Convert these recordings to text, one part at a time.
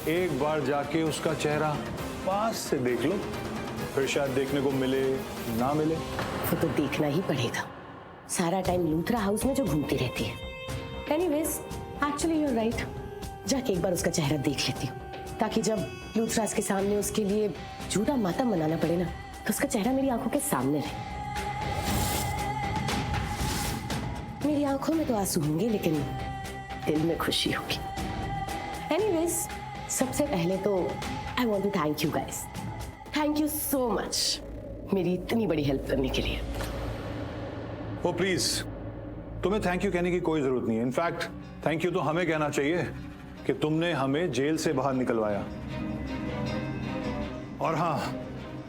एक बार जाके उसका चेहरा पास से देख लो, फिर शायद देखने को मिले ना मिले। वो तो देखना ही पड़ेगा, सारा टाइम लूथरा हाउस में जो घूमती रहती है। Anyways, actually you are right, जाके एक बार उसका चेहरा देख लेती हूँ, ताकि जब लूथरास के सामने उसके लिए झूठा मातम मनाना पड़े ना, तो उसका चेहरा मेरी आंखों के सामने रहे। मेरी आंखों में तो आंसू होंगे, लेकिन दिल में खुशी होगी। एनीवेज, सबसे पहले तो I want to thank you guys. Thank you so much मेरी इतनी बड़ी हेल्प करने के लिए। ओ प्लीज, तुम्हें थैंक यू कहने की कोई जरूरत नहीं है। इनफैक्ट थैंक यू तो हमें कहना चाहिए कि तुमने हमें जेल से बाहर निकलवाया। और हाँ,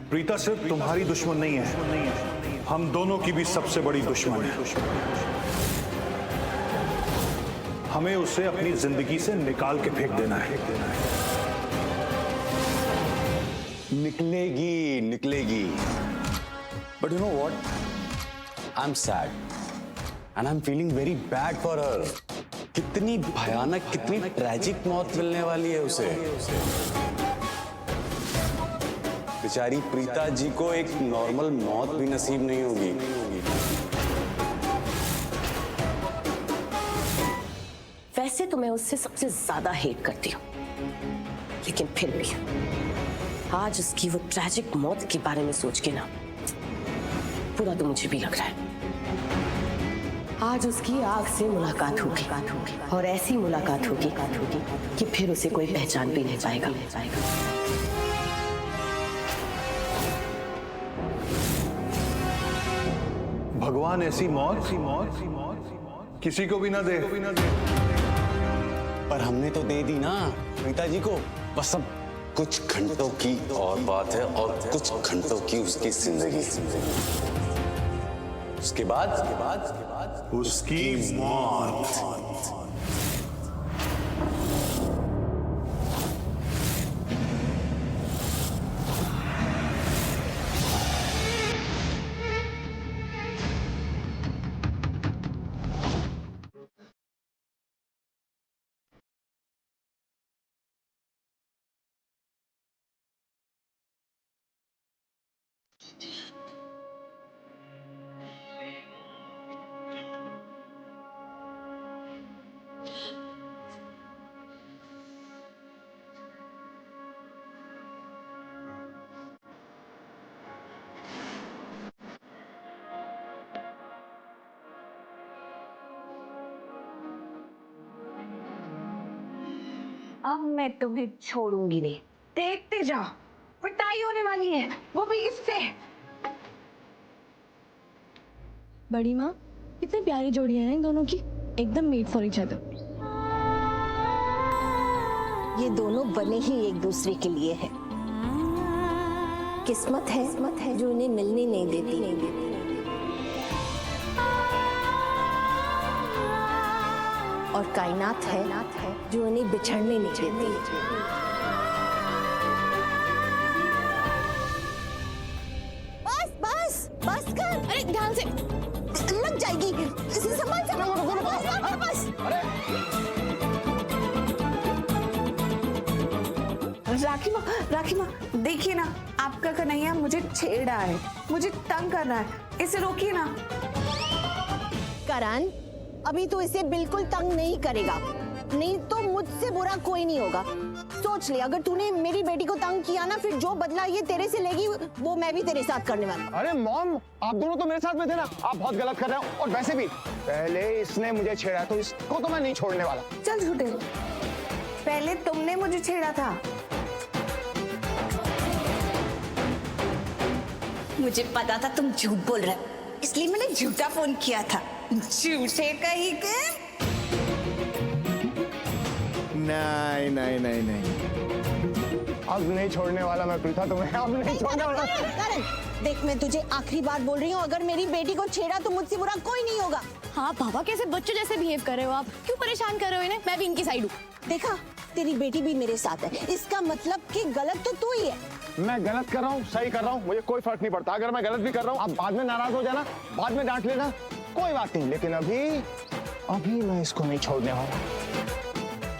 प्रीता सिर्फ तुम्हारी दुश्मन नहीं है, हम दोनों की भी सबसे बड़ी दुश्मन है। हमें उसे अपनी जिंदगी से निकाल के फेंक देना है। निकलेगी निकलेगी, but you know what, I am sad and I am feeling very bad for her. कितनी भयानक, कितनी ट्रेजिक मौत मिलने वाली है उसे। बेचारी प्रीता जी को एक नॉर्मल मौत भी नसीब नहीं होगी। वैसे तो मैं उससे सबसे ज्यादा हेट करती हूँ, लेकिन फिर भी आज उसकी वो ट्रैजिक मौत के बारे में सोच के ना, बुरा तो मुझे भी लग रहा है। आज उसकी आग से मुलाकात होगी, और ऐसी मुलाकात होगी कि फिर उसे कोई पहचान भी नहीं पाएगा। भगवान ऐसी मौत किसी को भी ना दे। पर हमने तो दे दी ना प्रीता जी को। बस अब कुछ घंटों की और बात है, और कुछ घंटों की उसकी जिंदगी। उसके बाद उसकी मौत। अब मैं तुम्हें छोड़ूंगी नहीं, देखते जाओ, पिटाई होने वाली है, वो भी इससे। बड़ी माँ, कितनी प्यारी जोड़ी है ना इन दोनों की, एकदम मेड फॉर ईच अदर। ये दोनों बने ही एक दूसरे के लिए है। किस्मत है जो उन्हें मिलने नहीं देती। और कायनात है जो उन्हें बिछड़ने नहीं देती। बस कर। अरे ध्यान से, लग जाएगी, इसे संभाल से। बस। राखी माँ, देखिए ना, आपका कन्हैया मुझे छेड़ रहा है, मुझे तंग कर रहा है, इसे रोकिए ना। करण, अभी तो इसे बिल्कुल तंग नहीं करेगा, नहीं तो मुझसे बुरा कोई नहीं होगा। सोच ले, अगर तूने मेरी बेटी को तंग किया ना, फिर जो बदला ये तेरे से लेगी वो मैं भी तेरे साथ करने वाला। अरे मॉम, आप दोनों तो मेरे साथ में थे ना, आप बहुत गलत कर रहे हो। और वैसे भी पहले इसने मुझे छेड़ा, तो इसको तो मैं नहीं छोड़ने वाला। चल झूठे, पहले तुमने मुझे छेड़ा था। मुझे पता था तुम झूठ बोल रहे हो, इसलिए मैंने झूठा फोन किया था। झूठे कहीं के। नहीं, अब नहीं छोड़ने वाला मैं प्रीता तुम्हें, अब नहीं छोड़ने वाला। करण, देख, मैं तुझे आखिरी बार बोल रही हूँ, अगर मेरी बेटी को छेड़ा तो मुझसे बुरा कोई नहीं होगा। हाँ पापा, कैसे बच्चों जैसे बिहेव कर रहे हो आप, क्यों परेशान कर रहे हो इन्हें? मैं भी इनकी साइड हूँ। देखा, तेरी बेटी भी मेरे साथ है, इसका मतलब कि गलत तो तू ही है। मैं गलत कर रहा हूँ, सही कर रहा हूँ, मुझे कोई फर्क नहीं पड़ता। अगर मैं गलत भी कर रहा हूँ, आप बाद में नाराज हो जाना, बाद में डांट लेना, कोई बात नहीं। लेकिन अभी मैं इसको नहीं छोड़ने वाला।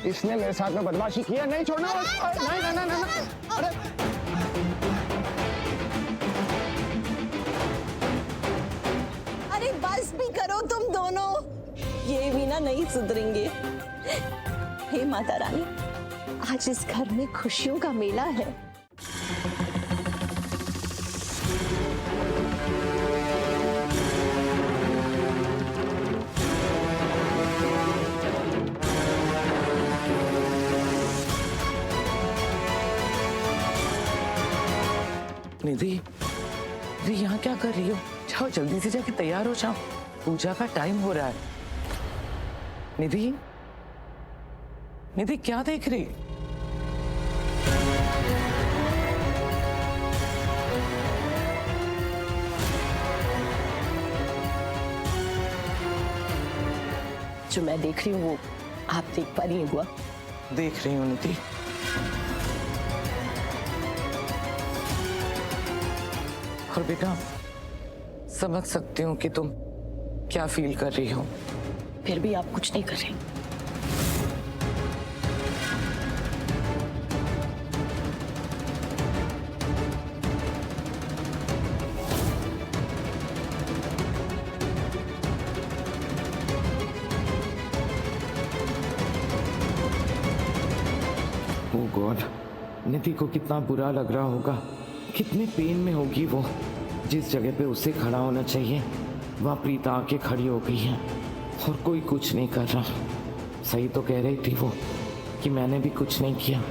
इसने मेरे साथ में बदमाशी की है, नहीं छोड़ना। नहीं नहीं नहीं नहीं, अरे अरे बस भी करो तुम दोनों, ये भी ना नहीं सुधरेंगे। हे माता रानी, आज इस घर में खुशियों का मेला है। निधि, निधि यहाँ क्या कर रही हो? जाओ जल्दी से जाके तैयार हो जाओ, पूजा का टाइम हो रहा है। निधि, निधि क्या देख रही? जो मैं देख रही हूँ वो आप देख पा रही हैं बुआ? देख रही हूँ निधि। और बेटा, समझ सकती हूँ कि तुम क्या फील कर रही हो। फिर भी आप कुछ नहीं कर रहे। ओह गॉड, निधि को कितना बुरा लग रहा होगा, कितने पेन में होगी वो। जिस जगह पे उसे खड़ा होना चाहिए वहाँ प्रीता आके खड़ी हो गई है और कोई कुछ नहीं कर रहा। सही तो कह रही थी वो कि मैंने भी कुछ नहीं किया।